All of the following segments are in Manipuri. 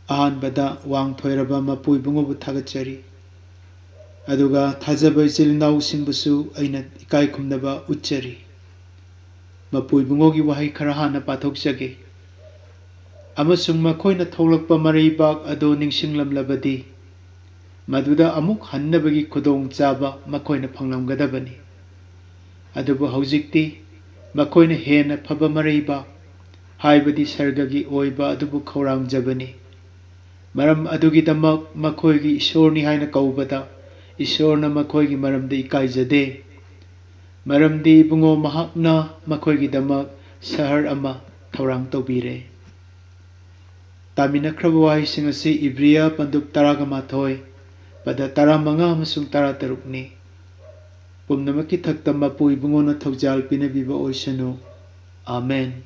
Ahanbada wang thoiraba mapui bungobu thagatchari. Aduga thajaba ichil inausingbusu aina ikai khumnaba utchari. Mapui bungogi wahai khara hana pathokjage. Amasung makoina tholakpa maraibak ado ningsinglamlabadi. Maduda amuk hannabagi khudong chaba makoina phanglamgadabani. Adubu haujikti makoina hena phaba maraibak haibadi sargagi oiba adubu khaurangjabani. Maram adugidamak makoigi ishorni haina kaubada ishorna makoigi maramda ikaijade. Maramdi bungo mahakna makoigidamak sahar ama thaurang tawbire. Taminakraba wahising asi Ibriya panduk taragamathoi pada taramanga amasung taratarukni. Pumnamaki thakta mapui bungona thaujal pinabiba oisanu. Amen.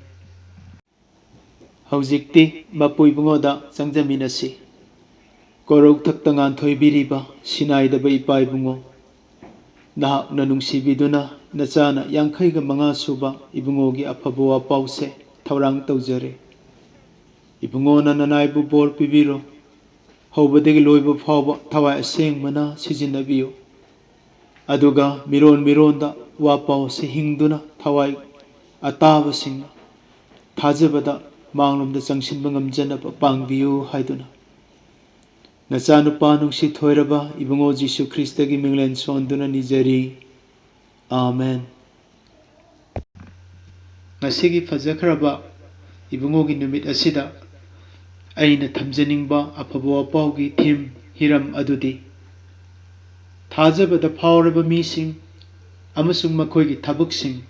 Haujikti mapui bungoda changjaminasi. Korok thakta nganthoi sinaidaba ipai bungo. Nahakna nungsibiduna nachana yankaiga manga suba ibungogi afaba wapause thaurang tawjare. Ibungona nanaibu bol pibiro. Haubadagi loiba fauba thawai asengmana sijinabiyo. Aduga mironda wapause hingduna thawai atabasingna thajabada manglomda changsinba ngamjanaba pangbiyu haiduna. Nachanupa nungsi thoiraba ibungo Jisu Kristagi minglen sonduna nijari. Amen. Ngasigi fajakhraba ibungogi numit asida aina thamjaningba afaba wapaugi thim hiram adudi thajabada phauraba mising amasung makoigi thabuksing.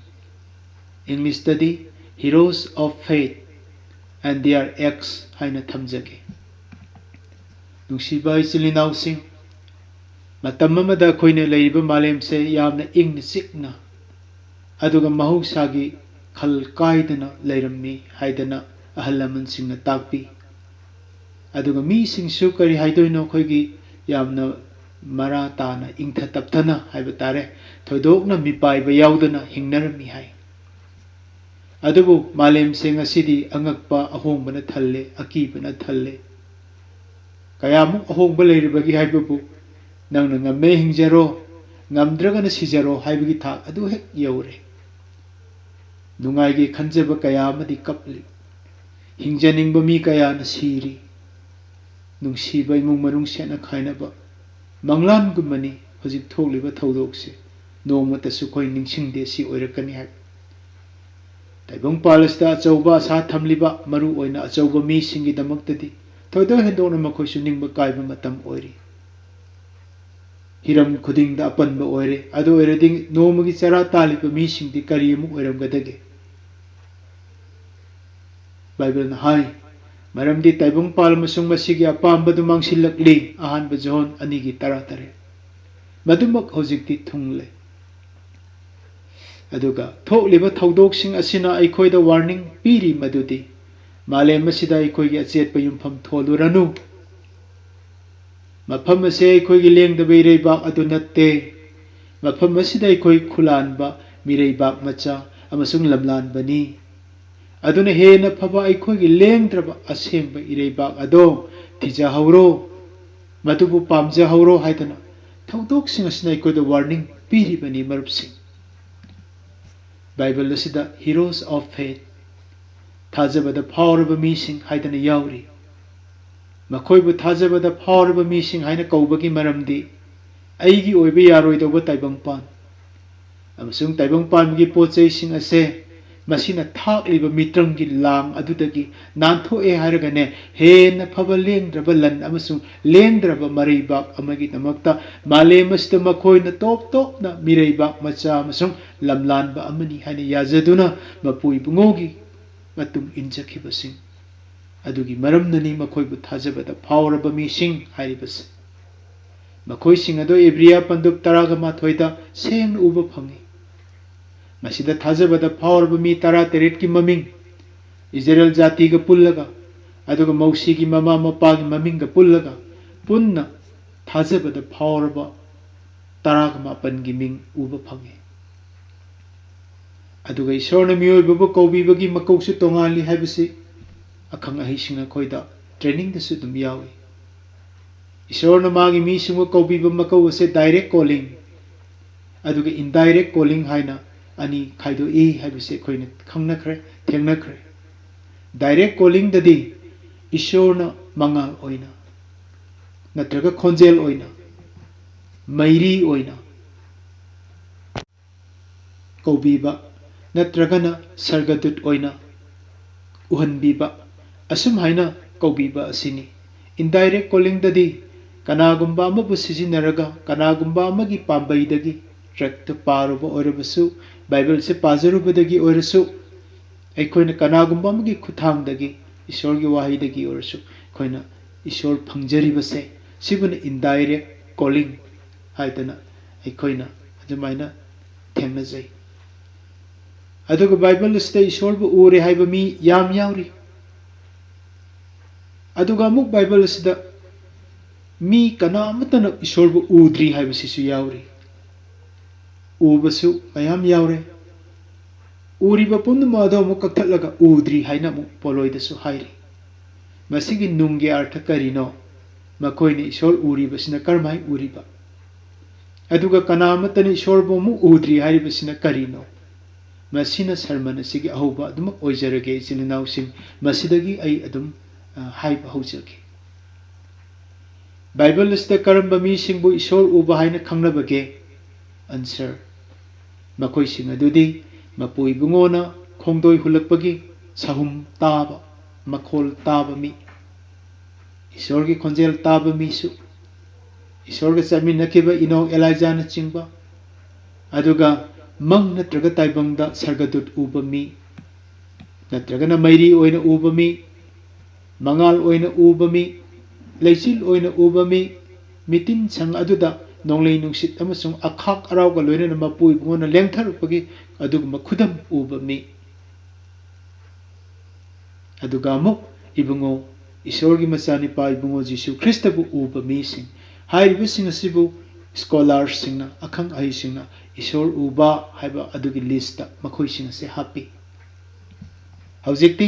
English study Heroes of Faith and their acts haina thamjage. Nungsiba ichilinausing matam amada koina leiriba malemse yamna ingna sikna aduga mahogsagi khal kaidana leirammi haidana ahallamansingna takpi. Aduga misingsu kari haidoino khoigi yamna maratana ingtha tapthana haibatare thodokna mipaiba yaudana hingnarami hai. Adubu malemse ngasidi angakpa ahongbana thalle akibana thalle. Kayamuk ahongba leiribagi haibabu nangna ngamme hingjaro ngamdragana sijaro haibagi thak adu hek yaure. Nungaigi khanjaba kaya amadi kapli. Hingjaningba mi kaya na siri. Nungsiba imung manung sena khainaba manglan gumani hojik thokliba thodokse nongmatasu khoi ningsingde si oirakani hai. Taibong palasda achauba sa thamliba maru oina achauba mi singi damaktadi thoido hendona makhoisu ningba kaiba matam oiri. Hiram khudingda apanba oire adu oirading nomagi chara taliba mi singdi kari amu oiramgadage. Bible na hai maramdi taibong pal masung masigi apambadu mangsilakli ahanba John anigi taratare. Madumak hojikti thungle. Aduga thokliba thodokising asina aikoida warning piri madudi malem asida aikoigi achetpa yumpham tholuranu. Mafam ase aikoigi lengdaba ireibak adu natte. Mafam asida aikoi khulanba mireibak macha amasung lamlanbani. Aduna hena phaba aikoigi lengdraba asengba ireibak ado thijahawro matubu pamjahawro haidana thodokising asina aikoida warning piribani marupsing. Bible asida Heroes of Faith thajabada phauraba mising haidana yauri. Makhoibu thajabada phauraba mising haina kaubagi maramdi aigi oiba yaroidoba taibangpan amasung taibangpangi pochaising ase masina thakliba mitrangi lang adudagi nanthoe hairagane hena phaba lengdraba lan amasung lengdraba mareibak amagi namakta malemasda makhoina top na mireibak macha amasung lamlanba amani haina yazaduna mapui bungogi matum injakhibasing adugi maramnani makhoibu thajabada phauraba mising hairibase. Makhoising ado Ibriya panduk taragamathoi seng uba phangi. Masida thajabada phauraba mi tara teretki maming Israel jatiga pullaga aduga mausigi mama mapagi mamingga pullaga punna thajabada phauraba taragamapangi ming uba phangi. Aduga isorna miyoibabu kaubibagi makausu tongali haibasi akhang ahising akhoida training da su dum yawi ishor na magi mi singo kobi ba makau se direct calling aduga indirect calling haina ani khaido e haibise khoina khangna khre thengna khre direct calling da di ishor na mangal oina natraga khonjel oina mairi oina kobiba natragana sargadut oina uhanbiba asum haina kobiba asini indirect calling dadi kanagumba amabu sizinaraga kanagumba amagi pambaidagi tract paruba orabasu bible se pajarubadagi orasu aikoina kanagumba amagi khuthangdagi ishorgi wahidagi orasu koina ishor phangjari sibuna indirect calling haidana aikoina adumaina themnajai aduga bible ste ishorbu ure haiba mi yam yauri aduga amuk bible sida mi kana amatana ishorbu udri haiba sisu yauri ubasu mayam yaure uriba punduma ado amuk kakthatlaga udri haina amuk poloidasu hairi masigi nungge artha karino makoini ishor uriba sina karmai uriba aduga kana amatana ishorbu amuk udri hairiba sina karino masina sermon asigi ahoba adum oijarage isininaw sing masidagi ai adum haiba hojage bible lista karamba mi singbu ishor uba haina khangnabage answer makoi sing adudi mapui bungona khongdoi hulakpagi sahum taba makhol taba mi ishor gi khonjel taba mi su ishor ga chaminakiba ino elijah na chingba aduga mang natraga taibangda sargadut uba mi natragana mairi oina uba mi mangal oina uba mi leichil oina uba mi mitin sang aduda nonglei nungsit amasung akhak arauga loina mapui bungona lengtharupagi aduga makhudam uba mi aduga amuk ibungo ishorgi machani pa ibungo jisu christabu uba mi sing hairibu sing asibu scholars singna akhang ai singna ishor uba haiba adugi list makhoi sing se happy haujikti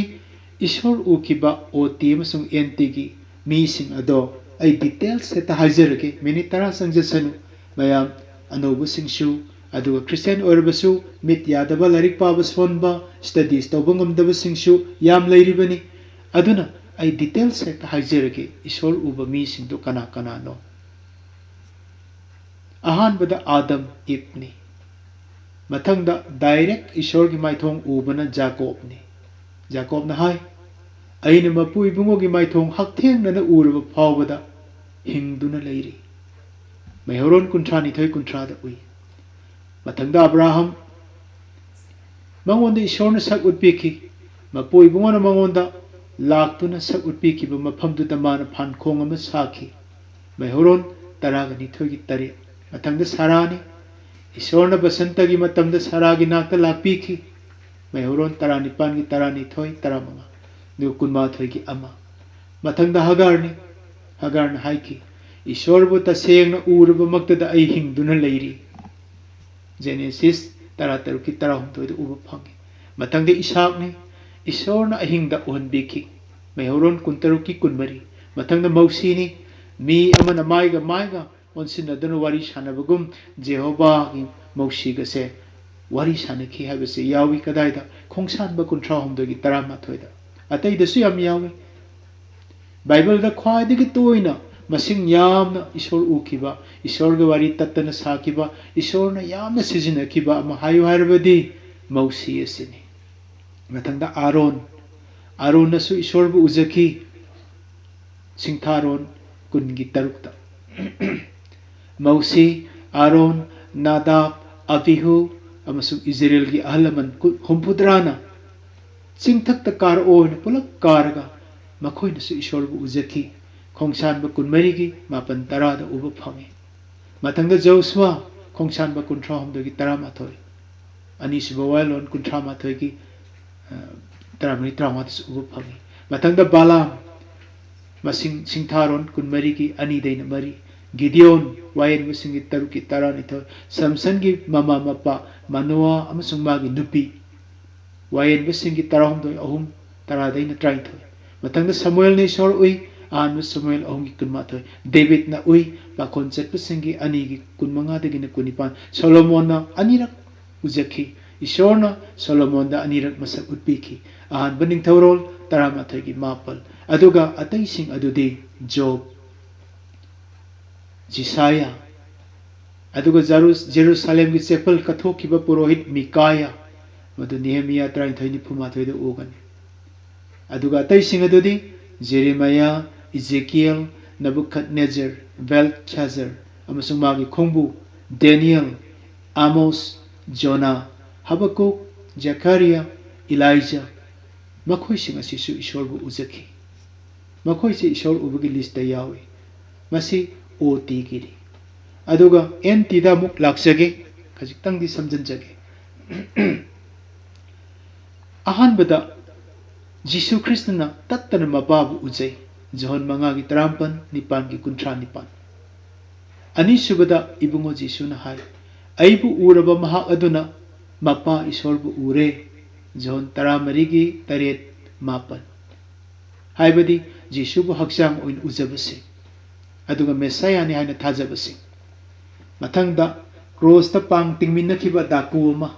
ishor ukiba ot amasung nt gi mi sing ado ai details eta hajarage minute tara sangjasanu mayam anobu singsu aduga christian orbasu mit yadaba larik pabas fonba studies tobungam singsu yam leiribani aduna ai details eta hajarage ishor uba mi sing do kana kana no ahanbada adam ibni mathangda direct ishorgi maithong ubana jacob na hai aina mapui bungogi maithong haktheng na uraba phawbada hingduna leiri mayhoron kuntrani thoi kuntrada ui mathangda abraham mangonda ishorna sak utpiki mapui bungona mangonda laktuna sak utpiki ba maphamduda mana phankhong ama saki mayhoron taraga ni thoi gi tare mathangda sarani ishorna basantagi matamda saragi nakta lakpiki mayhoron tarani pangi tarani thoi taramanga nu kunma thoi gi ama mathangda hagarna haiki ishorbu tasengna urba maktada ai hingduna leiri genesis tarataruki tarahumthoi da uba phangi mathangda isakni ishorna ahingda uhanbiki mayhoron kuntaruki kunmari mathangda mausini mi amana maiga onsinaduna wari sanabagum jehovah gi mausiga se wari sanaki habase yawi kadaida khongsanba kuntra humdogi tarama thoida atai dasu yam yawi bible da khwaidigi toina masing yamna ishor ukiba ishor ga wari tattana sakiba ishorna yamna sijinakiba ama hayu harbadi mausi asini mathangda aron nasu ishorbu uzaki singtharon kungi tarukta mausi aron nadab abihu amasung israel gi ahlaman humpudrana singthakta kar oina pulak karga makhoina su ishorbu uzaki khongsan ba kunmari gi mapan tarada uba phangi mathangda joshua khongsan ba kunthra humdogi taramathoi anisuba wailon kunthra mathoi gi taramani tramatas uba phangi mathangda balam masing singtharon kunmari gi ani daina mari Gideon wayan musingi taruki tarani thoi Samson gi mama mapa Manoa amasung magi nupi wayan musingi tarahum doi ahum taradaina trai thoi ꯃꯊꯪꯗ ꯁꯃꯨꯑꯦꯜꯅ ꯏꯁꯣꯔ ꯎꯏ ꯑꯍꯥꯟꯕ ꯁꯃꯨꯑꯦꯜ 3:12 ꯗꯦꯕꯤꯠꯅ ꯎꯏ ꯄꯥꯈꯣꯟ ꯆꯠꯄꯁꯤꯡꯒꯤ 2:15-19 ꯁꯣꯂꯣꯃꯣꯟꯅ ꯑꯅꯤꯔꯛ ꯎꯖꯈꯤ ꯏꯁꯣꯔꯅ ꯁꯣꯂꯣꯃꯣꯟꯗ ꯑꯅꯤꯔꯛ ꯃꯁꯛ ꯎꯠꯄꯤꯈꯤ ꯑꯍꯥꯟꯕ ꯅꯤꯡꯊꯧꯔꯣꯜ 11:9 ꯑꯗꯨꯒ ꯑꯇꯩꯁꯤꯡ ꯑꯗꯨꯗꯤ ꯖꯣꯕ ꯖꯤꯁꯥꯌꯥ ꯑꯗꯨꯒ ꯖꯦꯔꯨꯁꯥꯂꯦꯝꯒꯤ ꯆꯦꯄꯜ ꯀꯠꯊꯣꯛꯈꯤꯕ ꯄꯨꯔꯣꯍꯤꯠ ꯃꯤꯀꯥꯌꯥ ꯃꯗꯨ ꯅꯦꯍꯦꯃꯤꯌꯥ 33:32 ꯎꯒꯅꯤ ꯑꯗꯨꯒ ꯑꯇꯩꯁꯤꯡ ꯑꯗꯨꯗꯤ ꯖꯦꯔꯦꯃꯌꯥ ꯏꯖꯦꯀꯤꯌꯦꯜ ꯅꯕꯨꯈꯗꯅꯦꯖꯔ ꯕꯦꯜꯁhazzar ꯑꯃꯁꯨꯡ ꯃꯥꯒꯤ ꯈꯣꯡꯕꯨ ꯗꯦꯅꯤꯌꯦꯜ ꯑꯃꯣꯁ ꯖꯣꯅꯥ ꯍꯕꯀꯨꯛ ꯖꯦꯀꯔꯤꯌꯥꯏꯂꯥꯏꯖꯥ ꯃꯈꯣꯏꯁꯤꯡ ꯑꯁꯤꯁꯨ ꯏꯁꯣꯔꯕꯨ ꯎꯖꯈꯤ ꯃꯈꯣꯏꯁꯤ ꯏꯁꯣꯔ ꯎꯕꯒꯤ ꯂꯤꯁꯇ ꯌꯥꯎꯏ ꯃꯁꯤ OTꯒꯤꯅꯤ ꯑꯗꯨꯒ NTꯗ ꯑꯃꯨꯛ ꯂꯥꯛꯆꯒꯦ ꯈꯖꯤꯛꯇꯪꯗꯤ ꯁꯝꯖꯤꯟꯖꯒꯦ ꯑꯍꯥꯟꯕꯗ ꯖꯤꯁꯨ ꯈ꯭ꯔꯤꯁꯇꯅ ꯇꯠꯇꯅ ꯃꯄꯥꯕꯨ ꯎꯖꯩ ꯖꯣꯍꯟ 5:19 9:39 ꯑꯅꯤꯁꯨꯕꯗ इबुंगो जीशुना हाय अयबु उरबा महाक अदुना मपा ईश्वरबु उरे जोन 13:8-9 हायबदी जीशुबु हक्सांग ओइन उजबसे अदुगा मेसायानि हायना थाजबसे मथंगदा क्रॉसता पांग तिंगमिनखिबा दाकुमा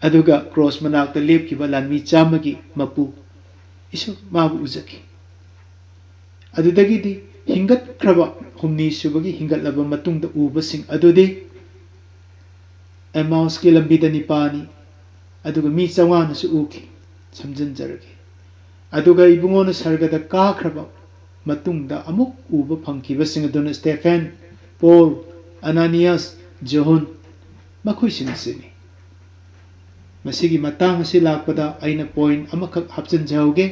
अदुगा क्रॉस मनाक्ता लेपखिबा लानमी चामगी मपु ईश्वर माबु उजखि अदुदगिदी हिंगत ख्रबा हुमनी सुबगी हिंगतलबा मतुंगदा उबसिंग अदुदि एमाउस की लंबीदा निपानी अदुगा मी चवानसु उखि समजनजरगे अदुगा इबुंगोना सर्गदा काख्रबा मतुंगदा अमुक उबा फंखिबसिंग अदुना स्टेफेन पॉल अनानियास जोहन मखुइसिंग सिनी मसिगी मतांग असि लाकपदा आइना पॉइंट अमखक हापचनजहौगे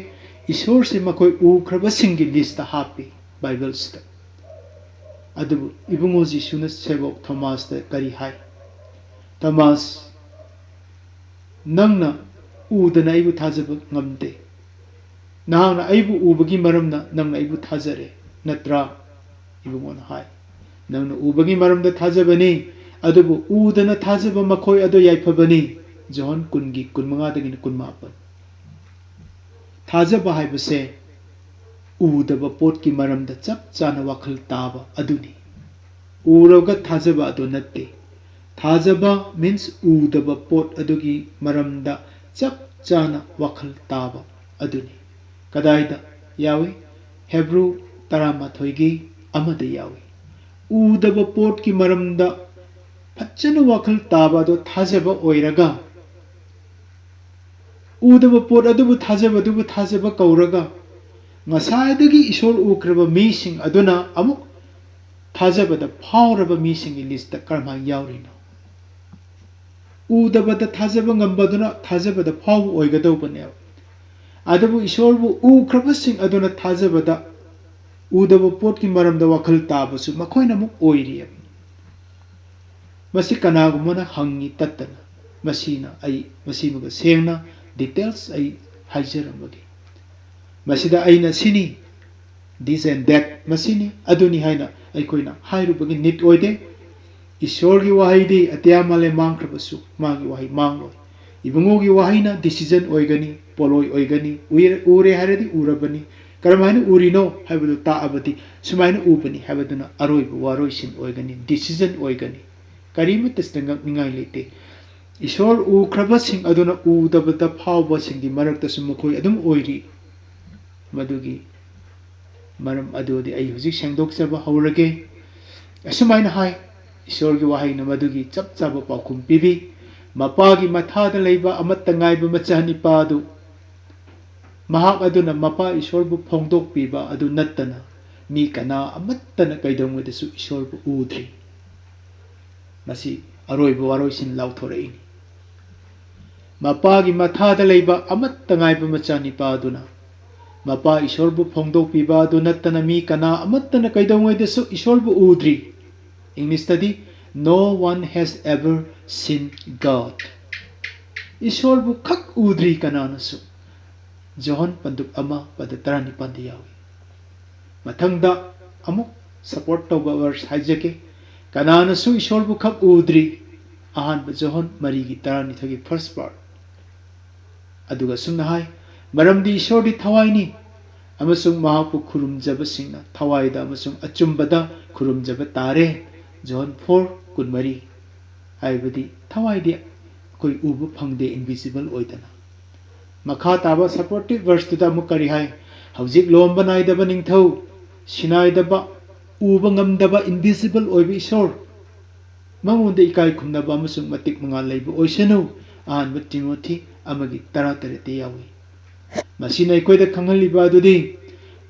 ईश्वर से मखोय उख्रबसिंगी लिस्ट हापी बाइबल्सता अदुबु इबुंगो जीशुना सेवक थॉमस दा करी हाय थॉमस नंगना उदना आइबु थाजब ngamde नहांगना आइबु उबगी मरमना नंगना आइबु थाजरे नत्रा इबुंगोना हाय नंगना उबगी मरमदा थाजबनी अदुबु उदना थाजब मखोय अदो याइफबनी जोहन 20:15-19 थाजब हायबसे उदब पोट की मरमदा चप चाना वखल ताबा अदुनी उरगा थाजब अदो नत्ते थाजबा मीन्स उदब पोट अदुगी मरमदा चप चाना वखल ताबा अदुनी कदाइदा यावी हेब्रू 13 अमदा यावी उदब पोट की मरमदा फच्चन वखल ताबा दो थाजब ओइरगा उदब pot अदुबु थाजब कौरगा ngsaidagi isol ukraba mising aduna amuk thajabada phawraba mising list karma yaurino udabada thajaba ngambaduna thajabada phaw oigadawbane adabu isolbu ukrabasing aduna thajabada udaba pot ki maramda wakhal tabasu makoina amuk oiriya masi kanagumana hangi tattana masina ai masimuga sengna details ai haijarambagi masida aina sini this and that masini aduni haina aikoina hairubagi nit oide ishorgi wahidi atyamale mangkhrabasu magi wahi manglo ibungogi wahina decision oigani poloi oigani ure haradi urabani karamaina urino haibadu ta abati sumaina ubani haibaduna aroibu waroisin oigani decision oigani karima testanga ningai lete ishor ukhrabasing aduna udabata phawbasinggi marakta sumkhoi adum oiri मदुगी मरम अदुदी आई हुजिक सेंगदोकजबा हौरगे असुमाइना हाय ईश्वरगी वाहैना मदुगी चप चब पाखुम पिबी मपागी मथादा लैबा अमत्त गाइबा मचानिपादु महाक अदुना मपा ईश्वरबु फोंगदोक पिबा अदु नत्तना मी कना अमत्तना कैदोंगदसु ईश्वरबु उद्री मसी अरोइबु वारोइसिन लाउथोरैनी मपागी मथादा लैबा अमत्त गाइबा मचानिपादुना मपा ईश्वरबु फोंगदोकपिबा अदु नत्तना मी कना अमत्तना कैदोंगैदसु ईश्वरबु उद्री इंग्लिशतदी no one has ever seen God ईश्वरबु खक उद्री कनानसु जोहन पंदुक अमा पद 19 यावी मथंगदा अमुक सपोर्ट तौबा वर्स हाइजके कनानसु ईश्वरबु खक उद्री आहान जोहन मरीगी 19 की first part अदुगा Sumana hi मरमदी Ishwardi थवाइनी amasung mahapu khurumjabasingna thawaida amasung achumbada khurumjaba tare John 4:3 haibadi thawaidi koi ubu phangde invisible oidana makha taba supportive verse tuda mukari hai haujik lomba naidaba ningthau sinaidaba uba ngamdaba invisible oiba isor mangonda ikai khumnaba amasung matik mangal leiba oisanu ahanba Timothy amagi 13 yawi masina ikoida khanghaliba adudi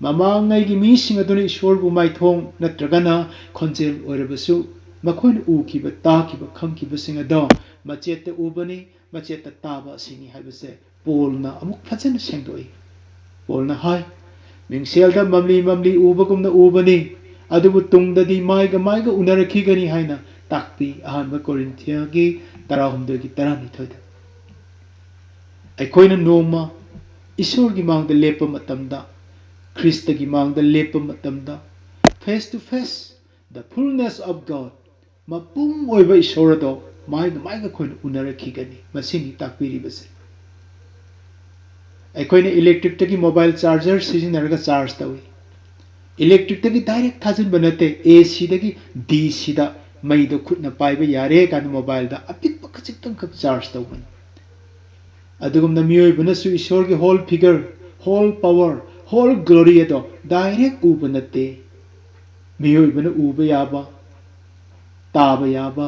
mamangai mising aduna ishorbu maithong natragana khonjel oirabasu makhon ukiba takiba khangkiba singado macheta ubani macheta taba sini haibase polna amuk phajana sengdoi polna hai mingselda mamli ubagumna ubani adubu tungdadi maiga unarakhigani haina takpi ahanba Korinthia gi 16 gi 12 da aikoina noma ishor gi mangda lepa matamda Krista gi mangda lepa matamda face to face the fullness of God mapung oiba ishorado maiga khoin unarakhigani masini takpiri base aikoina electric tagi mobile charger sizinaraga charge tawi electric tagi direct thajin banate AC dagi DC da maido khutna paiba yare kan mobile da apik khachitang khak charge tawban adugumna miyoi banasu ishor gi whole figure whole power whole glory ado direct ubanate miyoi bana uba yaba taba yaba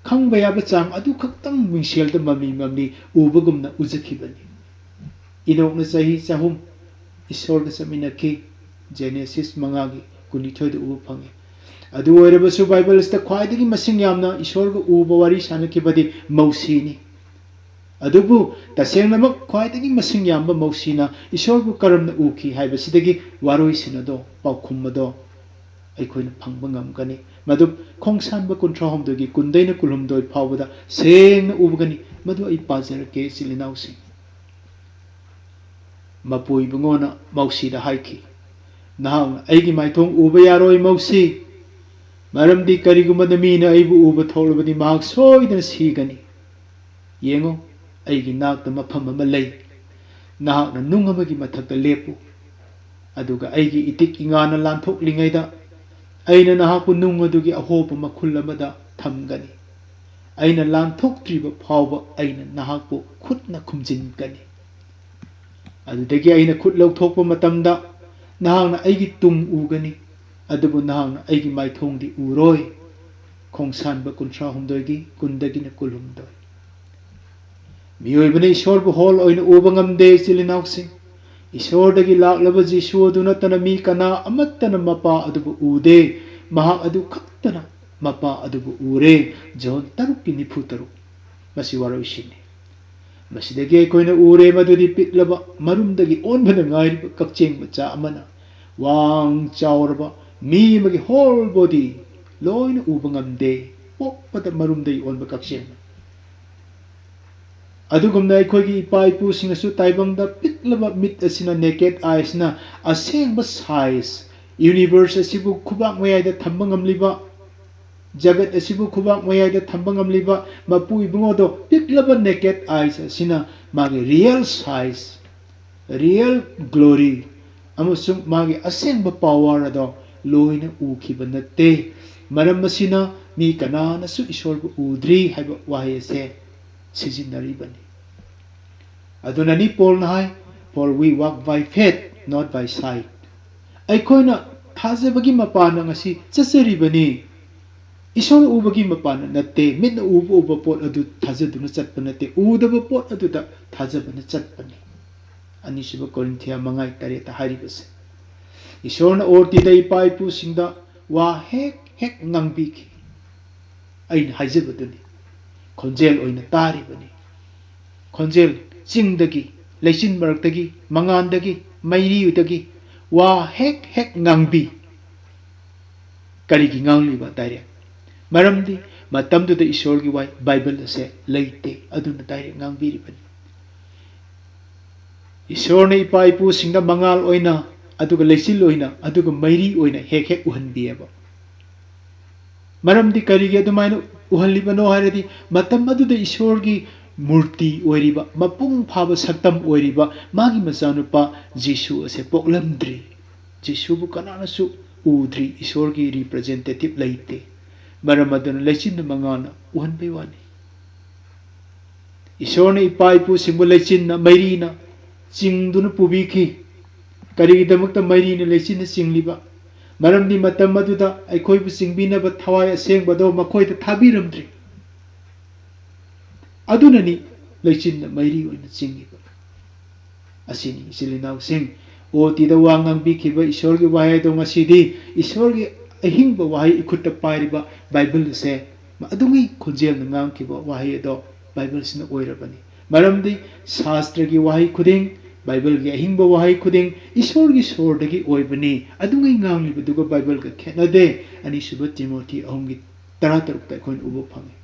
khangba yaba chang adu khaktang mingsel da mamli ubagumna ujakhibani inokna sahi chahum ishor ga saminaki Genesis mangagi kunithoi da uba phange adu oirabasu Bible sta khwaidagi masing yamna ishor ga uba wari sanakibadi mausini adubu tasengnamak khwaidagi masing yamba mausina ishor bu karamna uki haibasidagi waroi sinado paukhumado aikoina phangba ngamgani madu khongsanba 13 gi kundaina kulhumdoi phawbada sengna ubagani madu ai pajarake silinausi mapui bungona mausi da haiki nahang aigi maithong uba yaroi mausi maramdi karigumada mina aibu uba tholbadi mahak soidana sigani yengo aigi nakta mafam ama lei nahakna nung amagi mathakta lepu aduga aigi itik ingana lanthoklingaida aina nahakpu nung adugi ahopa makhul amada thamgani aina lanthoktriba phawba aina nahakpu khutna khumjingani adudagi aina khut lauthokpa matamda nahakna aigi tung ugani adubu nahakna aigi maithongdi uroi khongsanba 13 gi kundagina kulhumdoi miyoi bane ishor bu hol oina uba ngamde silinausing ishor dagi laklaba Jisu adu natana mi kana amattana mapa adubu ude mahak adu khaktana mapa adubu ure John 3:23 masi waroisini masidagi aikoina ure madudi pitlaba marumdagi onbana ngairiba kakcheng macha amana wang chauraba mi magi whole body loina uba ngamde pokpada marumdagi onba kakcheng adugumna aikoigi ipa ipu singasu taibangda pitlaba mit asina naked eyes na asengba size universe asibu khubak mayai da thamba ngamliba jagat asibu khubak mayai da thamba ngamliba mapu ibungodo pitlaba naked eyes asina magi real size real glory amusung magi asengba power ado loina ukhiba natte maram masina mi kanana su ishorbu udri haiba wahi ase sizinaribani adunani Paul nahai for we walk by faith not by sight aikoina thajabagi mapana ngasi chasaribani ishor ubagi mapana natte mitna uba pot adu thajaduna chatpa natte udaba pot adu da thajabana chatpani anisiba Korinthia mangai tare ta haribase ishorna orti dai pai pu singda wa hek ngangbiki ain haijabaduni khonjel oina taribani khonjel chingdagi leichin maraktagi mangandagi mairiudagi wa hek ngangbi karigi ngangliba direct maramdi matamduda ishorgi wai Bible ase leite aduna direct ngangbiribani ishorna ipa ipu singda mangal oina aduga leichin oina aduga mairi oina hek uhanbieba maramdi karigi adumaina uhanlibano haradi matam aduda ishorgi Murti oiriba mapung phaba saktam oiriba magi machanupa Jisu ase poklamdri Jisu bu kanana su udri Ishor gi representative laite maram aduna lechin mangana uhanbai wani Ishor ne ipa ipu singbu lechin na mairi na chingduna pubiki karigidamakta mairi na lechin na chingliba maramdi matam maduda aikoi bu singbinaba thawai asengbado makoi ta thabiramdri adunani lechin na mairi oina chingiba asini silinau sing o tida wangang bikiba Ishor gi wahai do ngasidi Ishor gi ahingba wahai ikutta pairiba Bible se ma adungi khonjel na ngang kiba wahai do Bible sina oirabani maramdi shastra gi wahai khuding Bible gi ahingba wahai khuding Ishor gi sordagi oibani adungi ngang libaduga Bible ga khenade ani suba Timothy ahungi 13 ta khoin ubo phangi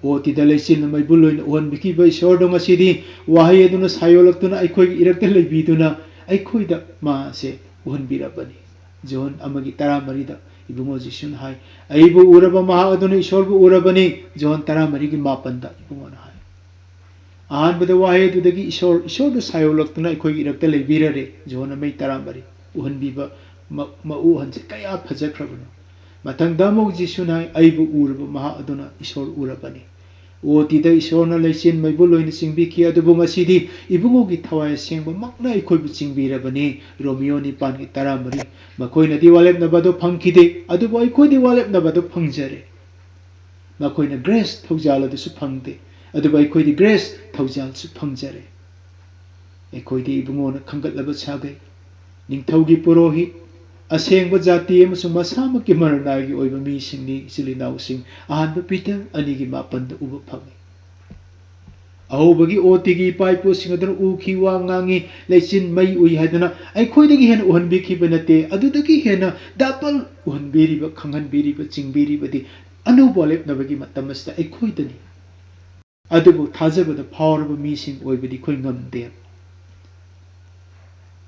o tida lechin na maibul loin on biki ba Ishor do ngasidi wahai aduna sayolaktuna aikhoi gi irakta leibiduna aikhoi da ma se uhon birabani John amagi 13 da ibungo Jisun hai aibu uraba maha aduna Ishor bu urabani John 13 gi mapan da ibungo na hai ahan bada wahai dudagi Ishor do sayolaktuna aikhoi gi irakta leibirare John amai 13 uhon biba ma uhan se kaya phajakrabano matang damog Jisun hai aibu uraba maha aduna Ishor urabani o tida Ishor na lechin maibul loin singbiki adubu ngasidi ibungo gi thawai sengba makna aikoi bu chingbirabani Romeo ni pan gi 13 makoi na di walep na bado phangkide adubu aikoi di walep na bado phangjare makoi na grace thawjal adu su phangde adubu aikoi di grace thawjal su phangjare aikoi di ibungo na khangatlaba sagai ningthaugi purohit asengba jati amasung masama ki maranagi oiba mi singni silinau sing ahanba Peter anigi mapanda uba phangi ahobagi otigi paipo singadana uki wa ngangi lechin mai ui hadana aikhoidagi hen uhanbi ki banate adudagi hena dapal uhanbiri ba khanghanbiri ba chingbiri badi anu bolep nabagi matamasta aikhoidani adubu thajabada phawraba mi sing oibadi khoi ngamde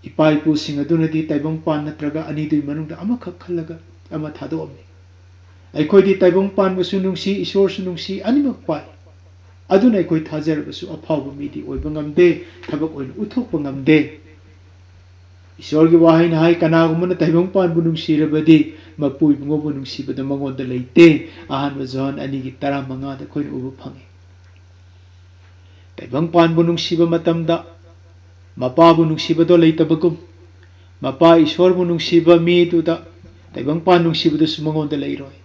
ipa ipu sing adunadi taibong pan natraga anidui manungda amakak khalaga ama thadome aikoi di taibong pan basu nungsi Ishor su nungsi animak pai aduna aikoi thajar basu aphawba midi oiba ngamde thabak oina uthokpa ngamde Ishor gi wahai na hai kanagumana taibong pan bu nungsi rabadi mapui bungo bu nungsi bada mangonda leite ahan ba John anigi 15 da khoi uba phangi taibong pan bu nungsi ba matamda mapa bu nungsibado leitabagum mapa Ishor bu nungsiba mi duda taibang pan nungsibado sumangonda leiroi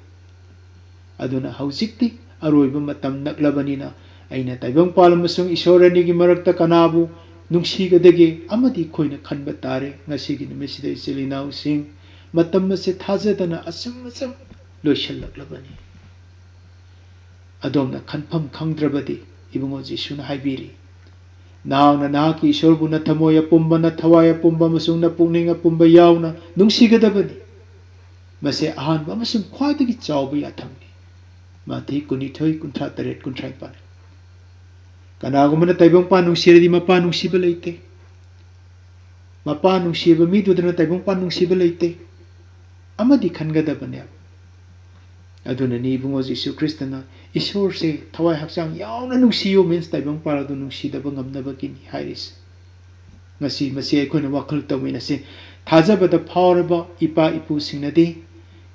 aduna haujikti aroiba matam naklabanina aina taibang pan amasung Ishor anigi marakta kanabu nungsigadagi amadi khoina khanba tare ngasigi numisida isilinau sing matam ase thajadana asam loishallaklabani adomna khanpham khangdrabadi ibungo Jisuna haibiri Now na naki Ishor bu na thamoy apumba na thawai apumba masung na pungning apumba yauna nungsigadabani mase ahanba masung khwaidagi chawba yathangni mathi kunithoi kuntha taret kuntrai pan kanagumana taibong pan nungsiradi mapa nungsiba leite mapa nungsiba mi dudana taibong pan nungsiba leite amadi khangadabani aduna ni ibungo Jisu Kristana Ishor se thawai hakchang yauna nungsiyo means taibang parado nungsidaba ngamnaba kini hairis ngasi masi aikhoina wakhal tawina se thajabada phawraba ipa ipu singnadi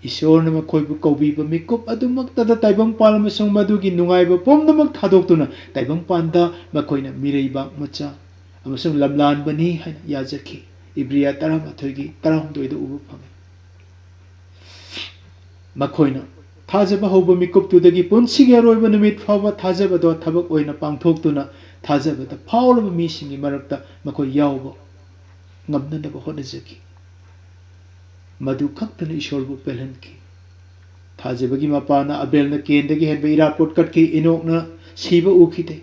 Ishor na makhoibu kaubiba mikup adumakta da taibang pal amasung madugi nungaiba pomnamak thadokduna taibang panda makhoina mireiba macha amasung lamlanbani haina yajaki Ibriya 13 gi 12 da ubu phangi makhoina thajaba hoba mikup tudagi punsigi aroiba numit phawba thajabado thabak oina pangthoktuna thajabada phawraba mi singi marakta makoi yawba ngamnanaba honajaki madu khaktana Ishor bu pelhanki thajabagi mapana abelna kendagi henba irapot katki inokna siba ukhite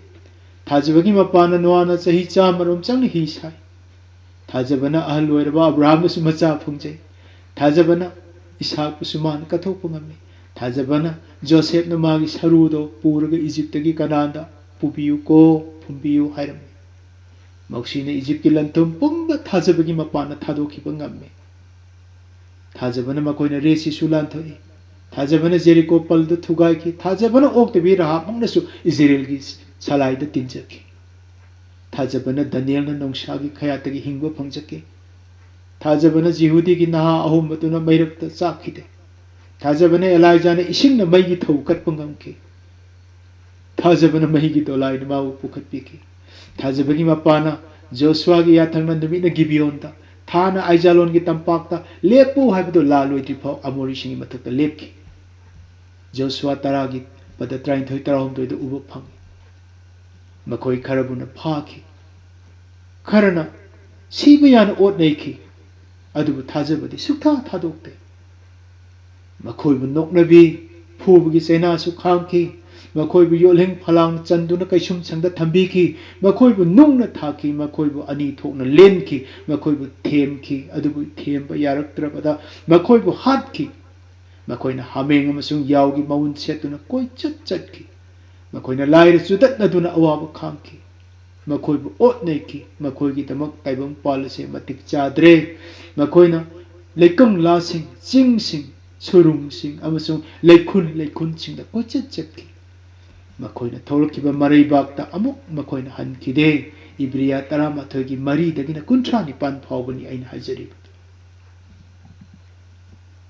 thajabagi mapana noana chahi chamarom changni hi sai thajabana ahal loiraba Abraham su macha phungje thajabana Ishaq suman kathokpa ngami thajabana Joseph na magi sarudo puraga Egypt gi kanada pubiyu ko pumbiyu hairam mausina Egypt ki lantum pumba thajabagi mapana thadokhiba ngamme thajabana makoina resi sulan thoi थाजबना जेरिको पलद थुगाइखि थाजबना ओक्तबि रहा मंगनसु इजराइलगी सलाइद तिंजखि थाजबना दानियलना नोंसागी खयातगी हिंगबा फंजके थाजबना जिहुदीगी नहा अहुमबतुना मैरक्ता चाखिदे थाजबना एलाइजाना इसिंगना मैगी थौ कटपंगमखि थाजबना मैगी दोलाइना माउ पुखतपिखि थाजबगी मपाना जोशुआगी याथंगना नुमिना गिबियोनदा थाना आइजालोनगी तंपाकता लेपु हाइबदो लालोइद्रिफाव अमोरीसिंगी मथक्ता लेपखि जोशुआ तरागी पद 33-38 उब फंगी मखोई खरबुना फाखि खरना सिबा याना ओटनैखि अदुबु थाजबदि सुक्था थादोक्ते मखोइबु नोकनबी फुबगी चैनासु खांखि मखोइबु योलहिंग फलांग चंदुना कैसुम संगदा थंबीखि मखोइबु नुंगना थाखि मखोइबु अनि थोकना लेनखि मखोइबु थेमखि अदुबु थेमबा यारक्त्रबदा मखोइबु हातखि मखोइना हामेंग अमसुंग यावगी मउन सेतुना कोइ चटखि मखोइना लाइर चुदतनदुना अवाब खांखि मखोइबु ओटनैखि मखोइगी दमक ताइबंग पालसे मतिक चाद्रे मखोइना लेकंग लासिंग चिंगसिंग सुरुंगसिंग अमसुंग लेखुन सिंगदा कोइ चटखि मखोइना थोलखिबा मरैबाक्ता अमुक मखोइना हनखिदे इब्रिया 13 की मरीदगिना 19 फावबनी आइन हाजरिब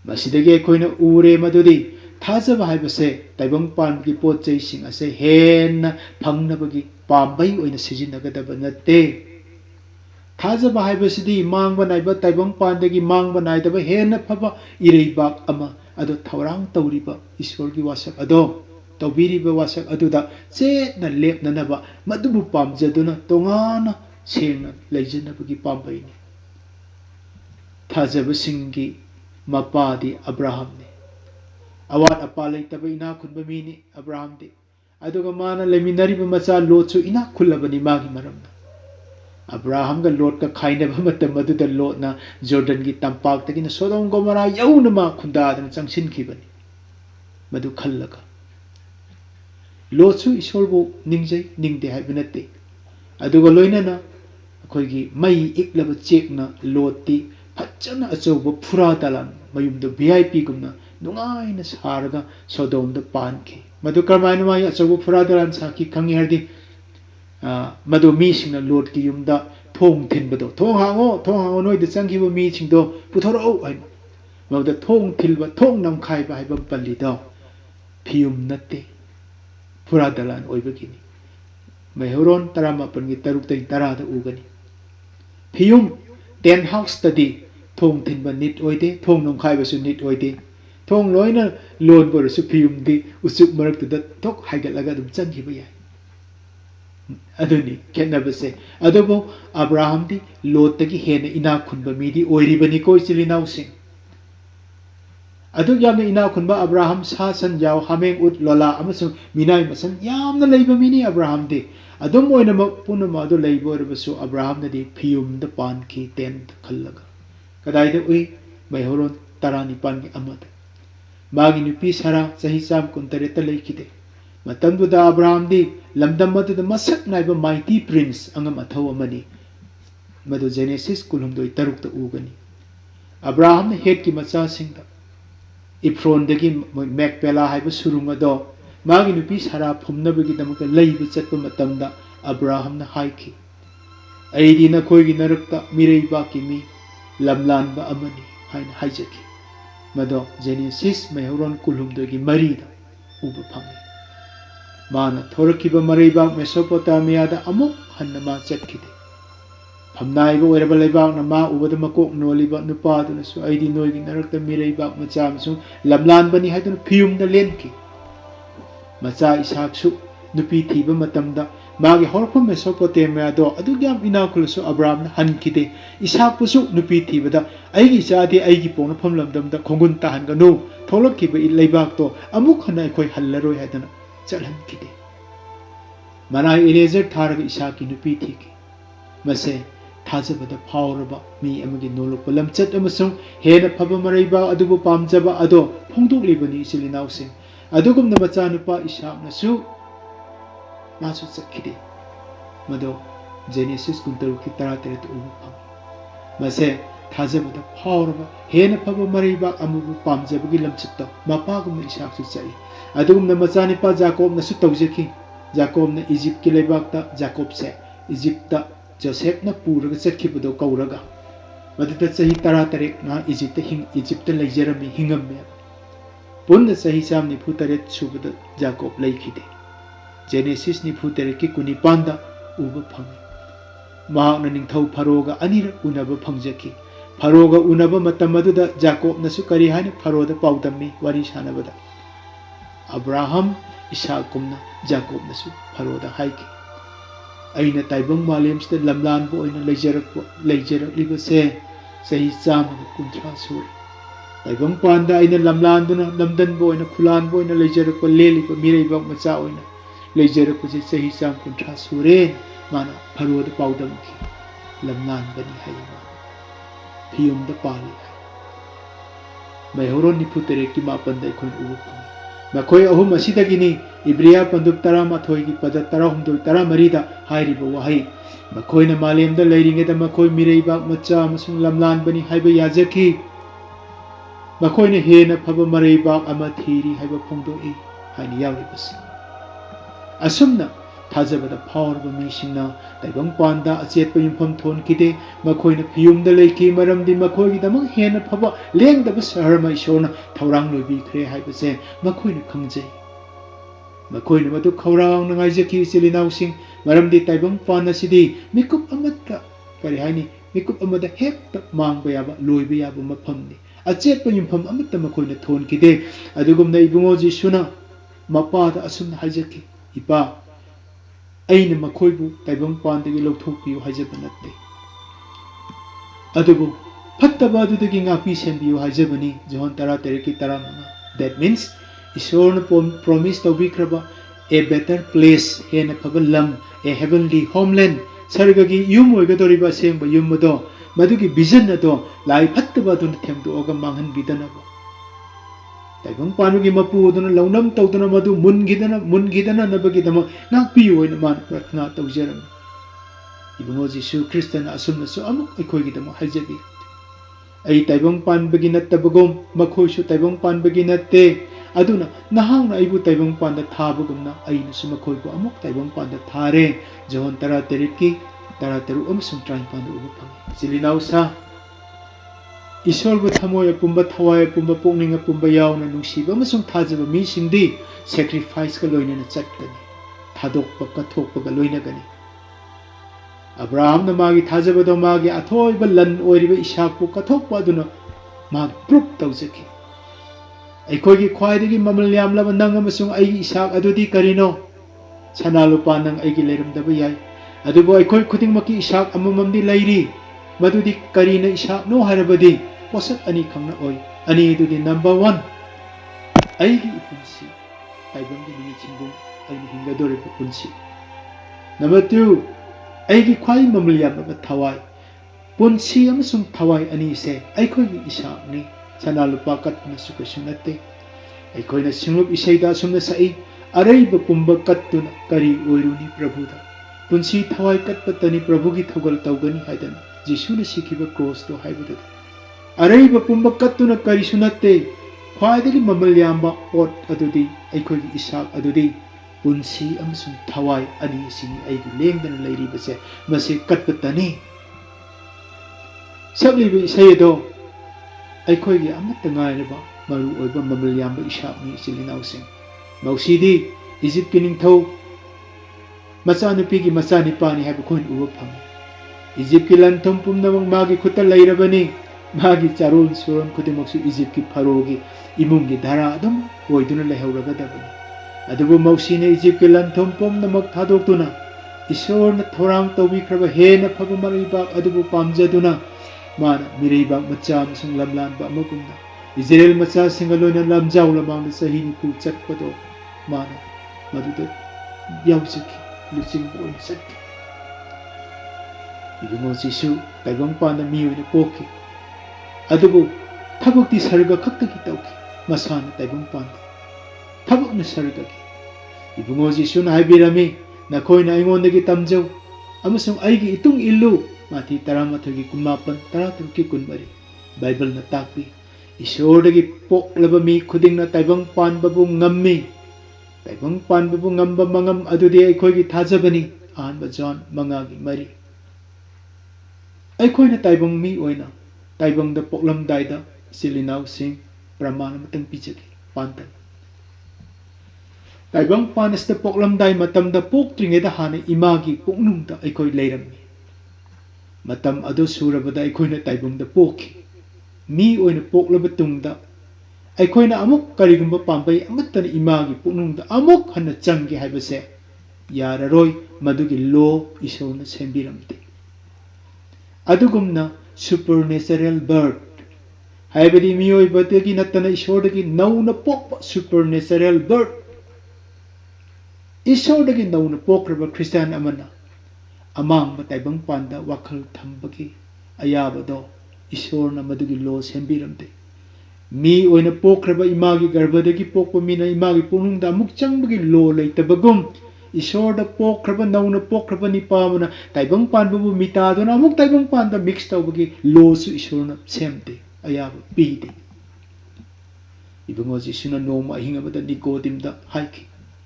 मसिदगे अखोइना उरे मदुदी थाजबा हाइबसे ताइबंग पानगी पोचैसिंग असे हेन फंगनबगी पाम्बै ओइना सिजिनगदबा नते थाजबा हाइबसिदी मांगबा नाइबा ताइबंग पानदगी मांगबा नाइदबा हेन फबा इरैबाक अमा अदो थौरांग तौरिबा ईश्वरगी वासक अदो तौबिरिबा वासक अदुदा चेतना लेपननबा मदुबु पामजदुना तोंगाना सेंगना लैजनबगी पाम्बैनी थाजबसिंगी मपादी अब्राहम ने अवाद अपा लेतबा इना खुनबा मीनी अब्राहम दे अदुगा माना लेमिनरिबा मचा लोटसु इना खुल्लबनी मागी मरमना अब्राहम का लोट का खाइनबा मतम मदुदा लोटना जॉर्डन की तंपाक्तगिना सोदोम गोमरा यौनमा खुंदादना चंगसिनखिबनी मदु खल्लगा लोटसु ईश्वरबु निंगजै निंगदे हाइबा नते अदुगा लोइनना अखोइगी मई इक्लबा चेकना लोटती फज्जना अचौबा फुरा दलान मयुमदो VIP गुमना नुंगाइना सारगा सोदोमदा पानखि मदु करमाइना माय अचौबा फुरा दलान साखि खंगी हरदी मदु मीसिंगना लोटकी युमदा थोंग थिनबदो थोंग हांगो नोइदा चंगिबा मीसिंगदो पुथोरौ हाइना मदु थोंग थिलबा थोंग नमखाइबा हाइबा पल्लिदो फियुम नते फुरा दलान ओइबगिनी मैहौरोन 18 की 3-10 उगनी फियुम टेन हाउस तदी थोंग थिनबा निट ओइदे थोंग नमखाइबसु निट ओइदे थोंग लोइना लोन बरसु फियुमदी उचुक मरक्तुदा थोक हाइगतलगा दुम चंगिबा याय अदुनी केनबसे अदुबो अब्राहम दी लोतगी हेन इना खुनबा मीदी ओइरिबनी को इचिलिनाउसिंग अदुग यामना इना खुनबा अब्राहम सासन याव हामेंग उत लोला अमसुंग मिनाय मसन यामना लैबा मीनी अब्राहम दे अदुम ओइनमक पुनम अदु लैबोरबसु अब्राहम नदी फियुमदा पानखि टेन खल्लगा कदाइदा उइ मैहौरोन 19 की अमद मागी नुपी सारा चही 113 लैखिदे मतंदुदा अब्राहम दी लमदम मदुदा मसक नाइबा माइटी प्रिंस अंगम अथौ अमनी मदु जेनेसिस 3 उगनी अब्राहम हेट की मचा सिंगदा इफ्रोनदगी मैकपेला हाइबा सुरुंगदो मागी नुपी सारा फुमनबगी दमक लैबा चटपा मतमदा अब्राहमना हाइखि अइदी नखोइगी नरक्ता मिरैबाकी मी लमलानबा अमनी हाइना हाइजखि मदो जेनेसिस मैहौरोन 2 की मरीदा उबा फंगी माना थोरखिबा मरैबाक मेसोपोटामियादा अमुक हन्ना मा चटखिदे फमनाइबा ओइरबा लैबाकना मा उबदा मकोक नोलिबा नुपादुनसु अइदी नोइगी नरक्ता मिरैबाक मचा अमसुंग लमलानबनी हाइदुना फियुमदा लेनखि मचा इसाकसु नुपी थीबा मतमदा मागी हौरफम मेसोपोटामियादो अदुग्याम इनाकुलसु अब्राहमना हनखिदे इसाकपुसु नुपी थीबदा अइगी इचादे अइगी पोंगफम लमदमदा खोंगुन ताहनगनु थोलखिबा लैबाकतो अमुक हन्ना अखोइ हल्लरोय हाइदना चलहनखिदे मनाई इलेजर थारगा इसाकी नुपी थीखि मसे थाजबदा फावरबा मी अमगी नोलुपा लमचत अमसुंग हेन फबा मरैबा अदुबु पामजबा अदो फोंदोक्लिबनी इचिलिनाउसिंग अदुगुमना मचा नुपा इसाकनसु मासु चखिदे मदो जेनेसिस 13 उबु फंगी मसे थाजबदा फावरबा हेन फब मरैबाक अमुबु पामजबगी लमचत्तो मपागुम इसाकसु चई अदुगुमना मचानिपा जाकोबनसु तौजखि जाकोबना इजिप्ट की लेबाकता जाकोब से इजिप्ट जोसेफना पूरगा चखिबदो कौरगा मदुदा चही 13 ना इजिप्ट लेजरमी हिंगमे पुन्न चही 94 सुबदा जाकोब लेखिदे जेनेसिस 94 की 19 उब फंगे महाकना निंगथौ फरोगा अनिरक उनब फंगजखि फरोगा उनब मतम मदुदा जाकोबनसु करी हाइन फरोदा पाउदम्मी वारी सानबदा अब्राहम इसाकुमना जाकोबनसु फरोदा हाइकी अइना ताइबंग मालेमसदा लमलानबो ओइना लेजरकलिबसे सही 150 सुर ताइबंग पांदा अइना लमलानदुना लमदनबो ओइना खुलानबो ओइना लेजरक लेलिबो मिरैबक मचा ओइना लेजरकसे सही 150 सुरे माना फरोदा पाउदमखि लमलान बनी हाइमा फियुमदा पाली मैहोरो 94 की 9 दा खोन उबु फंगे मखोय अहुम असिदगिनी इब्रिया पंदुक 13 की पद 13 13 दा हाइरिबो वहाई मखोयना मालेमदा लेरिंगेदा मखोय मिरैबाक मचा अमसुंग लमलान बनी हाइबा याजखि मखोयना हेना फब मरैबाक अमा थीरी हाइबा फोंदोई हाइनि यावरिबस असुमना थाजबदा फावरबा मीसिंगना ताइबंग पांदा अचेतप युमफम थोनखिदे मखोयना फियुमदा लेखि मरमदि मखोयगिदमक हेना फब लेंदब सहर मा ईश्वरना थौरांग लोइबिख्रे हाइबसे मखोयना खंगजै मखोयना मदु खौरांग नाइजखि इचिलिनाउसिंग मरमदि ताइबंग पान असिदि मिकुप अमत्ता करि हाइनि मिकुप अमदा हेक्ता मांगबा याबा लोइबा याबा मफमनि अचेतप युमफम अमत्ता मखोयना थोनखिदे अदुगुमना इबुंगो जिसुना मपादा असुमना हाइजखि इपा अइना मखोयबु ताइबंग पानदगी लौथोकपियु हाइजबा नत्ते अदुबु फत्तबा अदुदगी ngapi senbiyu हाइजबनि जोहन 13 की 15 that means ईश्वरना promise तौबिख्रबा a better place हेना फबा लम a heavenly homeland सर्गगी युम ओइगदोरिबा सेंबा युमदो मदुगी vision अदो लाई फत्तबा दुन थेमदोगा मांगहन बिदनबो ताइबंग पानुगी मपुदुना लौनम तौदुना मदु मुनगिदना नबगिदम ngapiyu ओइना मान प्रार्थना तौजरम इबुंगो जिसु क्रिस्टना असुमनसु अमुक अखोयगिदम हाइजबि अई ताइबंग पानबगी नत्तबगोम मखोयसु ताइबंग पानबगी नत्ते अदुना नहांना अइबु ताइबंग पानदा थाबगुमना अइनसु मखोयबु अमुक ताइबंग पानदा थारे जोहन 13 की 13 अमसुंग 35 उबु फंगे सिलिनाउसा ईश्वरबु थमोय अपुंबा थवाय अपुंबा पोकनिंग अपुंबा यावना नुंसीबा अमसुंग थाजबा मीसिंगदि सैक्रिफाइस का लोइनना चटकनी थादोकपा कथोकपा लोइनगनी अब्राहम न मागी थाजबदो मागी अथोइबा लन ओइरिबा इसाकपु कथोकपा अदुना मा प्रूफ तौजखि अखोगी ख्वाइदगी ममल यामलबा नंग अमसुंग अई इसाक अदुदि करिनो सना लुपा नंग अईगी लेरमदबा याय अदुबो अखोय खुदिंगमकी इसाक अमममदि लैरी मदुदि करिना इसाक नो हरबदि पोसक अनि खंगना ओय अनि दुदि नंबर 1 अईगी पुंसी ताइबंगी नि छिंगुम अईनि हिंगदोरिबा पुंसी नंबर 2 अईगी ख्वाइ ममल यामलबा थवाय पुंसी अमसुंग थवाय अनि से अखोगी इसाकनि सना लुपा कत्नसु कछु नत्ते अखोयना सिंगुप इसेदा सुमना सई अरैब पुंबा कत्तुना करी ओइरुनी प्रभुदा पुंसी थवाय कत्पतनी प्रभुगी थौगल तौगनी हाइदना जिसुना सिखिबा क्रॉस तो हाइबदा अरैब पुंबा कत्तुना करिसु नत्ते ख्वाइदगी ममल यामबा ओट अदुदि अखोगी इसाक अदुदि पुंसी अमसुंग थवाय अनि सिंगी अईगी लेंदना लैरिबसे मसे कत्पतनी सबलिबि इसेदो अखोगी अमत्त ngairaba maru oiba mamal yamba isakni silinausin mausidi Egypt ki ningthau machanupi gi machanipani haiba khoin uba phang Egypt ki lanthum pumnamang magi khuta lairabani magi charon suron khudimoksu Egypt ki pharogi imungi dhara adum oiduna lehauraga dabani adubu mausine Egypt ki lanthum pumnamak thadoktuna Ishorna thorang tawbikraba hena phaba maribak adubu pamjaduna माना मिरैबाक मचा अमसुंग लमलानबा अमगुमना इजराइल मचा सिंगलोना लमजाउ लमांगदा सही निफु चटपदो माना मदुदा यावजखि लुचिंग बोइन सत्ति इबुंगो जिसु ताइबंग पाना मियोइना पोखि अदुबु थबक्ति सर्ग खक्तकि तौखि मसाना ताइबंग पाना थबकना सर्गकि Ibungo जिसुना हाइबिरामि नखोइना अइंगोंदगी तमजौ अमसुंग अइगी इतुंग इल्लु Mati taramatagi kunmapan taratuki kunmari. Bible na takpi. Isordagi poklaba mi khuding na taibang panbabu ngammi. Taibang panbabu ngamba mangam adudi aikoigi thajabani. Ahanba John mangagi mari. Aikoina taibang mi oina. Taibang da poklam daida silinaw sing pramana matang pichaki pantan. Taibang panas da poklam dai matam da poktringe da hana imagi puknung da aikoi leirami. Matam ado surabada aikoina taibang da poki. Mi oina poklaba tungda aikoina amuk karigumba pambai amatana imagi puknung da amuk hana changi haibase yararoi madugi lo isona sembiramte. Adugumna supernatural birth. Haibadi miyoi badagi natana isordagi nauna pokpa supernatural birth. Isordagi nauna pokraba Christian amana. Amang bataibang panda wakal thambagi ayabado isorna madugi lo sembiramte. Mi oina pokraba imagi garbadagi pokpa mina imagi punungda amuk changbagi lo leitabagum. Isorda pokraba nauna pokraba ni pamana taibang panbabu mitadona amuk taibang panda mix tawbagi lo su isorna semte ayaba pide. Ibungo Jisuna noma ahingabada Nicodim da haiki.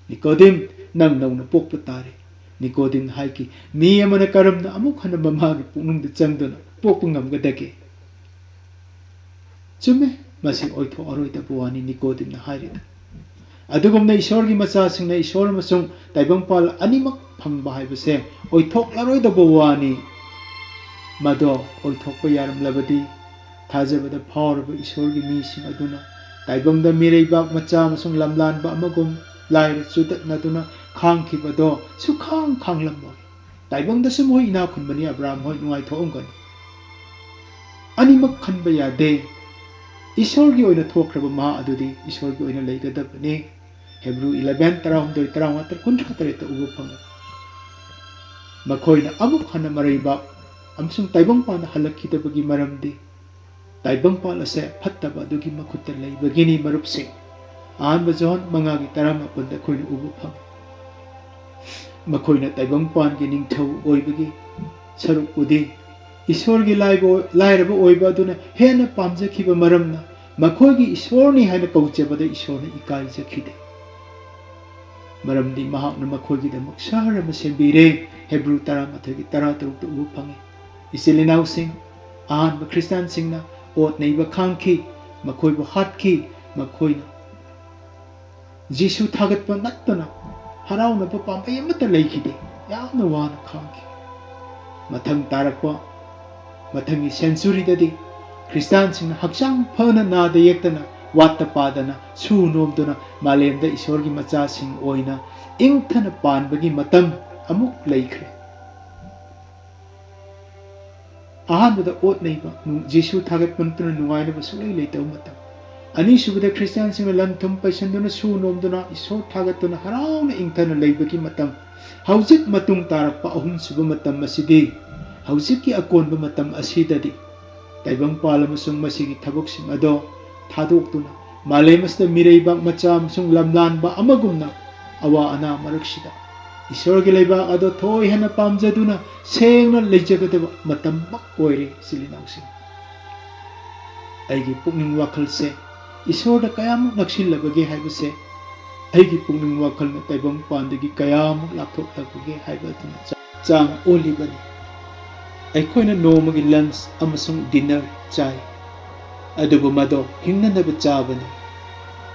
Nicodim nang nauna pokpa tare. Nicodim haiki mi amana karamna amuk hana mamagi punungda changdona pokpa ngamgadake. Chume masi oitho aroita buwani Nicodim na hairida. Adugumna isorgi macha singna isor masung taibang pal animak phangba haibase oithok laroida buwani. Mado oithokpa yaram labadi thajabada phawraba isorgi mi sing aduna taibangda mireibak macha masung lamlanba amagum laira chudat naduna khangkhibado sukhang khanglamoi. Taibangda sumoi ina khunbani Abraham hoi nungai thoongani. Animak khanba yade. Isorgi oina thokraba ma adudi isorgi oina leigadabani. Hebrew 11 tarahumdoi tarawatar kuntratareta ubu phanga. Makoina amuk hana maraiba amsung taibang pana halakidabagi maramdi. Taibang pala se phattaba adugi makhutta leibagini marupsing. Ahanba John mangagi taramapanda koina ubu phanga. Makoina taibang pangi ningthau oibagi saruk udi. Isorgi lairaba oiba aduna hena pamjakhiba maramna makoigi isorni haina kauchabada isorna ikaijakhide. Maramdi mahakna makoigi damak sahara masembire Hebrew taramathagi taratarukta ubu phangi. Isilinaw sing ahanba Christian singna ot neiba khangki makoibu hatki makoina Jisu thagatpa nattana harauna pa pampai amata leikide yamna wana khangki. Mathang tarakpa Mathangi century dadi Christian singna hakchang phana nada yektana watta padana su nomduna malemda isorgi macha sing oina ingthana panbagi matam amuk leikhre. Ahanbada ot neiba Jesu thagat pantuna nungaina basulai leitau matam. Ani subada Christian singna lanthum paisanduna su nomduna isor thagatuna harauna ingthana leibagi matam. Haujik matung tarakpa ahum suba matam masidi. Haujiki akonba matam asidadi taibang pala masung masigi thabuksim ado thadoktuna malemasda mireibak macha masung lamlanba amagumna awa ana maraksida isorgi leibak ado thoi hana pamjaduna sengna leijagadaba matam mak oire silinausing. Aigi pukning wakhalse isorda kayamuk naksilabage haibase aigi pukning wakhalna taibang pandagi kayamuk lapthoklabage haibaduna chang olibani. Aikoina nomagi lunch amasung dinner chai. Adubu mado hingnanaba chabani.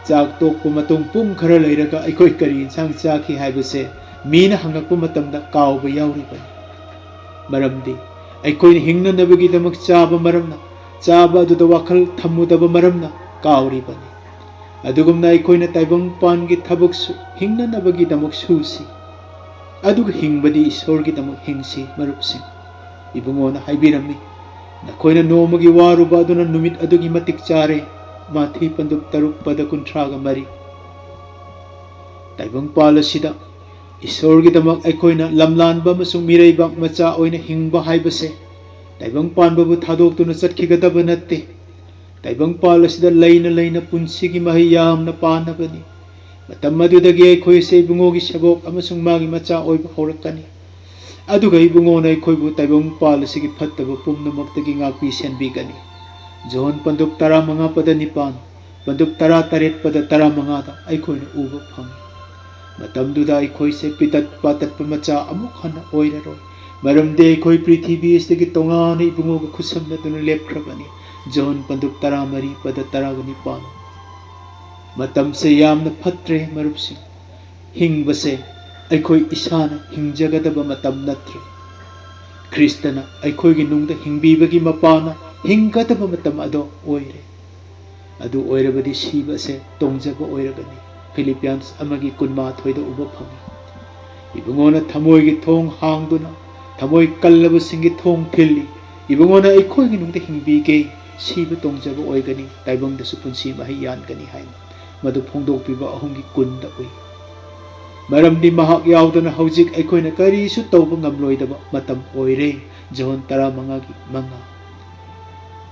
Chak tokpa matung pung khara leiraga aikoi kari insang chaki haibase mina hangakpa matamda kauba yauribani. Maramdi aikoina hingnanabagi damak chaba maramna chaba aduda wakhal thamudaba maramna kauribani. Adugumna aikoina taibang pangi thabuksu hingnanabagi damak susi. Aduga hingbadi isorgi damak hingsi marupsing. Ibungona haibirami nakoina nomagi waruba aduna numit adugi matik chare mathi panduk taruk pada kuntraga mari. Taibang pala sida isorgi damak aikoina lamlanba masung mireibak macha oina hingba haibase taibang panbabu thadoktuna chatkigadaba natte. Taibang pala sida leina punsigi mahi yamna panabani. Matam madudagi aikoise ibungogi sabok amasung magi macha oiba horakani. ꯑꯗꯨꯒ ꯏꯕꯨꯡꯉꯣꯅ ꯑꯩꯈꯣꯏꯕꯨ ꯇꯥꯏꯕꯪꯄꯥꯜ ꯑꯁꯤꯒꯤ ꯐꯠꯇꯕ ꯄꯨꯝꯅꯃꯛꯇꯒꯤ ꯉꯥꯛꯄꯤ ꯁꯦꯟꯕꯤꯒꯅꯤ ꯖꯣꯍꯟ ꯄꯟꯗꯨꯞ 15:9 ꯄꯟꯗꯨꯞ 18:15ꯗ ꯑꯩꯈꯣꯏꯅ ꯎꯕ ꯐꯪꯏ ꯃꯇꯝꯗꯨꯗ ꯑꯩꯈꯣꯏꯁꯦ ꯄꯤꯇꯠ ꯄꯥꯇꯠꯄ ꯃꯆꯥ ꯑꯃꯨꯛ ꯍꯟꯅ ꯑꯣꯏꯔꯔꯣꯏ ꯃꯔꯝꯗꯤ ꯑꯩꯈꯣꯏ ꯄ꯭ꯔꯤꯊꯤꯕꯤ ꯑꯁꯤꯗꯒꯤ ꯇꯣꯉꯥꯟꯅ ꯏꯕꯨꯡꯉꯣꯒ ꯈꯨꯠꯁꯝꯅꯗꯨꯅ ꯂꯦꯞꯈ꯭ꯔꯕꯅꯤ ꯖꯣꯍꯟ ꯄꯟꯗꯨꯞ 13:19 ꯃꯇꯝꯁꯦ ꯌꯥꯝꯅ ꯐꯠꯇ꯭ꯔꯦ ꯃꯔꯨꯞꯁꯤꯡ ꯍꯤꯡꯕꯁꯦ ꯑꯩꯈꯣꯏ ꯏꯁꯥꯅ ꯍꯤꯡꯖꯒꯗꯕ ꯃꯇꯝ ꯅꯠꯇ꯭ꯔꯦ ꯈ꯭ꯔꯤꯁꯇꯅ ꯑꯩꯈꯣꯏꯒꯤ ꯅꯨꯡꯗ ꯍꯤꯡꯕꯤꯕꯒꯤ ꯃꯄꯥꯅ ꯍꯤꯡꯒꯗꯕ ꯃꯇꯝ ꯑꯗꯣ ꯑꯣꯏꯔꯦ ꯑꯗꯨ ꯑꯣꯏꯔꯕꯗꯤ ꯁꯤꯕ ꯑꯁꯦ ꯇꯣꯡꯖꯕ ꯑꯣꯏꯔꯒꯅꯤ ꯐꯤꯂꯤꯄꯤꯌꯟꯁ 1:12ꯗ ꯎꯕ ꯐꯪꯏ ꯏꯕꯨꯡꯉꯣꯅ ꯊꯃꯣꯏꯒꯤ ꯊꯣꯡ ꯍꯥꯡꯗꯨꯅ ꯊꯃꯣꯏ ꯀꯜꯂꯕꯁꯤꯡꯒꯤ ꯊꯣꯡ ꯊꯤꯜꯂꯤ ꯏꯕꯨꯡꯉꯣꯅ ꯑꯩꯈꯣꯏꯒꯤ ꯅꯨꯡꯗ ꯍꯤꯡꯕꯤꯒꯦ ꯁꯤꯕ ꯇꯣꯡꯖꯕ ꯑꯣꯏꯒꯅꯤ ꯇꯥꯏꯕꯪꯗꯁꯨ ꯄꯨꯟꯁꯤ ꯃꯍꯩ ꯌꯥꯟꯒꯅꯤ ꯍꯥꯏꯅ ꯃꯗꯨ ꯐꯣꯡꯗꯣꯛꯄꯤꯕ 3:10ꯗ ꯎꯏ ꯃꯔꯝꯗꯤ ꯃꯍꯥꯛ ꯌꯥꯎꯗꯅ ꯍꯧꯖꯤꯛ ꯑꯩꯈꯣꯏꯅ ꯀꯔꯤꯁꯨ ꯇꯧꯕ ꯉꯝꯂꯣꯏꯗꯕ ꯃꯇꯝ ꯑꯣꯏꯔꯦ ꯖꯣꯍꯟ 15:5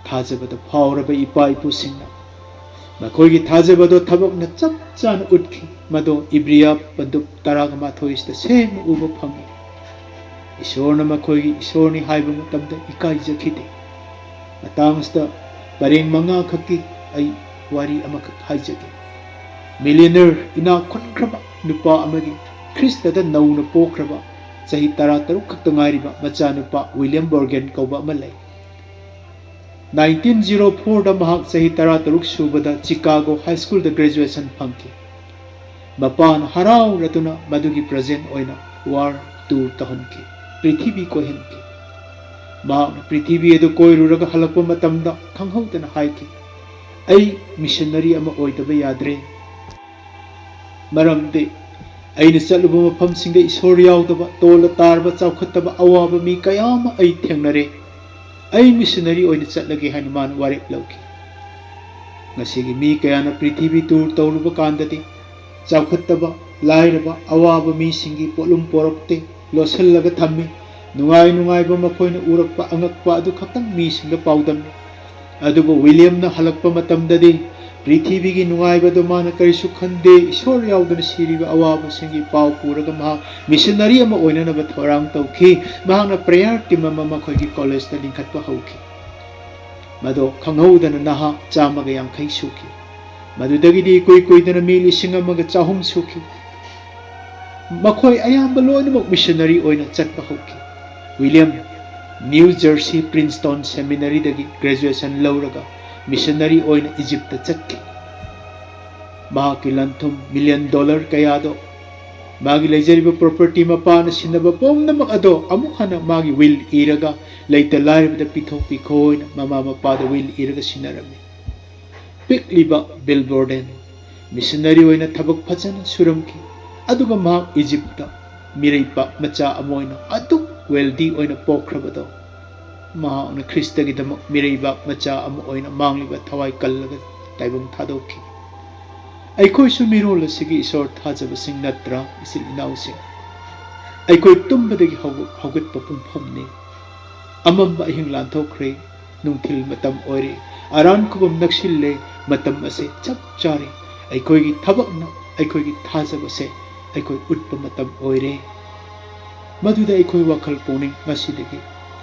ꯊꯥꯖꯕꯗ ꯐꯥꯎꯔꯕ ꯏꯄꯥ ꯏꯄꯨꯁꯤꯡꯅ ꯃꯈꯣꯏꯒꯤ ꯊꯥꯖꯕꯗꯣ ꯊꯕꯛꯅ ꯆꯞ ꯆꯥꯅ ꯎꯠꯈꯤ ꯃꯗꯣ ꯏꯕ꯭ꯔꯤꯌꯥ ꯄꯟꯗꯨꯞ 11:11ꯗ ꯁꯦꯡꯅ ꯎꯕ ꯐꯪꯏ ꯏꯁꯣꯔꯅ ꯃꯈꯣꯏꯒꯤ ꯏꯁꯣꯔꯅꯤ ꯍꯥꯏꯕ ꯃꯇꯝꯗ ꯏꯀꯥꯏꯖꯈꯤꯗꯦ ꯃꯇꯥꯡ ꯑꯁꯤꯗ ꯄꯔꯦꯡ 5 ꯈꯛꯀꯤ ꯑꯩ ꯋꯥꯔꯤ ꯑꯃꯈꯛ ꯍꯥꯏꯖꯒꯦ ꯃꯤꯂꯤꯌꯅꯔ ꯏꯅꯥꯛ ꯈꯨꯟꯈ꯭ꯔꯕ ꯅꯨꯄꯥ ꯑꯃꯒꯤ ꯈ꯭ꯔꯤꯁꯇꯗ ꯅꯧꯅ ꯄꯣꯛꯈ꯭ꯔꯕ ꯆꯍꯤ 13 ꯈꯛꯇ ꯉꯥꯏꯔꯤꯕ ꯃꯆꯥꯅꯨꯄꯥ ꯋꯤꯂꯤꯌꯝ ꯕꯣꯔꯒꯦꯟ ꯀꯧꯕ ꯑꯃ ꯂꯩ 1904ꯗ ꯃꯍꯥꯛ ꯆꯍꯤ 13 ꯁꯨꯕꯗ ꯆꯤꯀꯥꯒꯣ ꯍꯥꯏ ꯁ꯭ꯀꯨꯜꯗ ꯒ꯭ꯔꯦꯖꯨꯑꯦꯁꯟ ꯐꯪꯈꯤ ꯃꯄꯥꯅ ꯍꯔꯥꯎꯔꯗꯨꯅ ꯃꯗꯨꯒꯤ ꯄ꯭ꯔꯖꯦꯟ ꯑꯣꯏꯅ ꯋꯥꯔꯜ ꯇꯨꯔ ꯇꯧꯍꯟꯈꯤ ꯄ꯭ꯔꯤꯊꯤꯕꯤ ꯀꯣꯏꯍꯟꯈꯤ ꯃꯍꯥꯛꯅ ꯄ꯭ꯔꯤꯊꯤꯕꯤ ꯑꯗꯨ ꯀꯣꯏꯔꯨꯔꯒ ꯍꯜꯂꯛꯄ ꯃꯇꯝꯗ ꯈꯪꯍꯧꯗꯅ ꯍꯥꯏꯈꯤ ꯑꯩ ꯃꯤꯁꯟꯅꯔꯤ ꯑꯃ ꯑꯣꯏꯗꯕ ꯌꯥꯗ꯭ꯔꯦ ꯃꯔꯝꯗꯤ ꯑꯩꯅ ꯆꯠꯂꯨꯕ ꯃꯐꯝꯁꯤꯡꯗ ꯏꯁꯣꯔ ꯌꯥꯎꯗꯕ ꯇꯣꯜꯂ ꯇꯥꯔꯕ ꯆꯥꯎꯈꯠꯇꯕ ꯑꯋꯥꯕ ꯃꯤ ꯀꯌా ꯑꯃ ꯑꯩ ꯊꯦꯡꯅꯔꯦ ꯑꯩ ꯃꯤꯁꯟꯅꯔꯤ ꯑꯣꯏꯅ ꯆꯠꯂꯒꯦ ꯍꯥꯏꯅ ꯃꯥꯅ ꯋꯥꯔꯦꯞ ꯂꯧꯈꯤ ꯉꯁꯤꯒꯤ ꯃꯤ ꯀꯌꯥꯅ ꯄ꯭ꯔꯤꯊꯤꯕꯤ ꯇꯨꯔ ꯇꯧꯔꯨꯕ ꯀꯥꯟꯗꯗꯤ ꯆꯥꯎꯈꯠꯇꯕ ꯂꯥꯏꯔꯕ ꯑꯋꯥꯕ ꯃꯤꯁꯤꯡꯒꯤ ꯄꯣꯠꯂꯨꯝ ꯄꯣꯔꯛꯇꯦ ꯂꯣꯠꯁꯤꯜꯂꯒ ꯊꯝꯃꯤ ꯅꯨꯡꯉꯥꯏꯕ ꯃꯈꯣꯏꯅ ꯎꯔꯛꯄ ꯑꯉꯛꯄ ꯑꯗꯨ ꯈꯛꯇꯪ ꯃꯤꯁꯤꯡꯗ ꯄꯥꯎꯗꯝꯃꯤ ꯑꯗꯨꯕꯨ ꯋꯤꯂꯤꯌꯝꯅ ꯍꯜꯂꯛꯄ ꯃꯇꯝꯗꯗꯤ ꯄ꯭ꯔꯤꯊꯤꯕꯤꯒꯤ ꯅꯨꯡꯉꯥꯏꯕꯗꯨ ꯃꯥꯅ ꯀꯔꯤꯁꯨ ꯈꯟꯗꯦ ꯏꯁꯣꯔ ꯌꯥꯎꯗꯅ ꯁꯤꯔꯤꯕ ꯑꯋꯥꯕꯁꯤꯡꯒꯤ ꯄꯥꯎ ꯄꯨꯔꯒ ꯃꯍꯥꯛ ꯃꯤꯁꯟꯅꯔꯤ ꯑꯃ ꯑꯣꯏꯅꯅꯕ ꯊꯧꯔꯥꯡ ꯇꯧꯈꯤ ꯃꯍꯥꯛꯅ ꯄ꯭ꯔꯦꯌꯔ ꯇꯤꯝ ꯑꯃ ꯃꯈꯣꯏꯒꯤ ꯀꯣꯂꯦꯖꯇ ꯂꯤꯡꯈꯠꯄ ꯍꯧꯈꯤ ꯃꯗꯣ ꯈꯪꯍꯧꯗꯅ ꯅꯍꯥ 150 ꯁꯨꯈꯤ ꯃꯗꯨꯗꯒꯤꯗꯤ ꯏꯀꯨꯏ ꯀꯨꯏꯗꯅ ꯃꯤ 1,300 ꯁꯨꯈꯤ ꯃꯈꯣꯏ ꯑꯌꯥꯝꯕ ꯂꯣꯏꯅꯃꯛ ꯃꯤꯁꯟꯅꯔꯤ ꯑꯣꯏꯅ ꯆꯠꯄ ꯍꯧꯈꯤ ꯋꯤꯂꯤꯌꯝ ꯅ꯭ꯌꯨ ꯖꯔꯁꯤ ꯄ꯭ꯔꯤꯟꯁꯇꯣꯟ ꯁꯦꯃꯤꯅꯔꯤꯗꯒꯤ ꯒ꯭ꯔꯦꯖꯨꯑꯦꯁꯟ ꯂꯧꯔꯒ ꯃꯤꯁꯟꯅꯔꯤ ꯑꯣꯏꯅ ꯏꯖꯤꯞꯇ ꯆꯠꯈꯤ ꯃꯍꯥꯛꯀꯤ ꯂꯟꯊꯨꯝ $1 ꯃꯤꯂꯤꯌꯟ ꯀꯌꯥꯗꯣ ꯃꯥꯒꯤ ꯂꯩꯖꯔꯤꯕ ꯄ꯭ꯔꯣꯄꯔꯇꯤ ꯃꯄꯥꯅ ꯁꯤꯟꯅꯕ ꯄꯨꯝꯅꯃꯛ ꯑꯗꯣ ꯑꯃꯨꯛ ꯍꯟꯅ ꯃꯥꯒꯤ ꯋꯤꯜ ꯏꯔꯒ ꯂꯩꯇ ꯂꯥꯏꯔꯕꯗ ꯄꯤꯊꯣꯛꯄꯤꯈꯣꯏꯅ ꯃꯃꯥ ꯃꯄꯥꯗ ꯋꯤꯜ ꯏꯔꯒ ꯁꯤꯟꯅꯔꯝꯃꯤ ꯄꯤꯛꯂꯤꯕ ꯕꯤꯜ ꯕꯣꯔꯗꯦꯟ ꯃꯤꯁꯟꯅꯔꯤ ꯑꯣꯏꯅ ꯊꯕꯛ ꯐꯖꯅ ꯁꯨꯔꯝꯈꯤ ꯑꯗꯨꯒ ꯃꯍꯥꯛ ꯏꯖꯤꯞꯇ ꯃꯤꯔꯩꯄꯥꯛ ꯃꯆꯥ ꯑꯃ ꯑꯣꯏꯅ ꯑꯗꯨꯛ ꯋꯦꯜꯗꯤ ꯑꯣꯏꯅ ꯄꯣꯛꯈ꯭ꯔꯕꯗꯣ ꯃꯍꯥꯛꯅ ꯈ꯭ꯔꯤꯁꯇꯒꯤꯗꯃꯛ ꯃꯤꯔꯩꯕꯥꯛ ꯃꯆꯥ ꯑꯃ ꯑꯣꯏꯅ ꯃꯥꯡꯂꯤꯕ ꯊꯋꯥꯏ ꯀꯜꯂꯒ ꯇꯥꯏꯕꯪ ꯊꯥꯗꯣꯛꯈꯤ ꯑꯩꯈꯣꯏꯁꯨ ꯃꯤꯔꯣꯜ ꯑꯁꯤꯒꯤ ꯏꯁꯣꯔ ꯊꯥꯖꯕꯁꯤꯡ ꯅꯠꯇ꯭ꯔꯥ ꯏꯆꯤꯜ ꯏꯅꯥꯎꯁꯤꯡ ꯑꯩꯈꯣꯏ ꯇꯨꯝꯕꯗꯒꯤ ꯍꯧꯒꯠꯄ ꯄꯨꯡꯐꯝꯅꯤ ꯑꯃꯝꯕ ꯑꯍꯤꯡ ꯂꯥꯟꯊꯣꯛꯈ꯭ꯔꯦ ꯅꯨꯡꯊꯤꯜ ꯃꯇꯝ ꯑꯣꯏꯔꯦ ꯑꯔꯥꯟ ꯈꯨꯕꯝ ꯅꯛꯁꯤꯜꯂꯦ ꯃꯇꯝ ꯑꯁꯦ ꯆꯞ ꯆꯥꯔꯦ ꯑꯩꯈꯣꯏꯒꯤ ꯊꯕꯛꯅ ꯑꯩꯈꯣꯏꯒꯤ ꯊꯥꯖꯕꯁꯦ ꯑꯩꯈꯣꯏ ꯎꯠꯄ ꯃꯇꯝ ꯑꯣꯏꯔꯦ ꯃꯗꯨꯗ ꯑꯩꯈꯣꯏ ꯋꯥꯈꯜ ꯄꯨꯛꯅꯤꯡ ꯉꯁꯤꯗꯒꯤ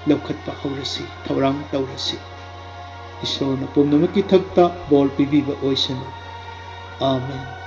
ꯂꯧꯈꯠꯄ ꯍꯧꯔꯁꯤ ꯊꯧꯔꯥꯡ ꯇꯧꯔꯁꯤ ꯏꯁꯣꯔꯅ ꯄꯨꯝꯅꯃꯛꯀꯤ ꯊꯛꯇ ꯕꯣꯔ ꯄꯤꯕꯤꯕ ꯑꯣꯏꯁꯅꯨ Amen.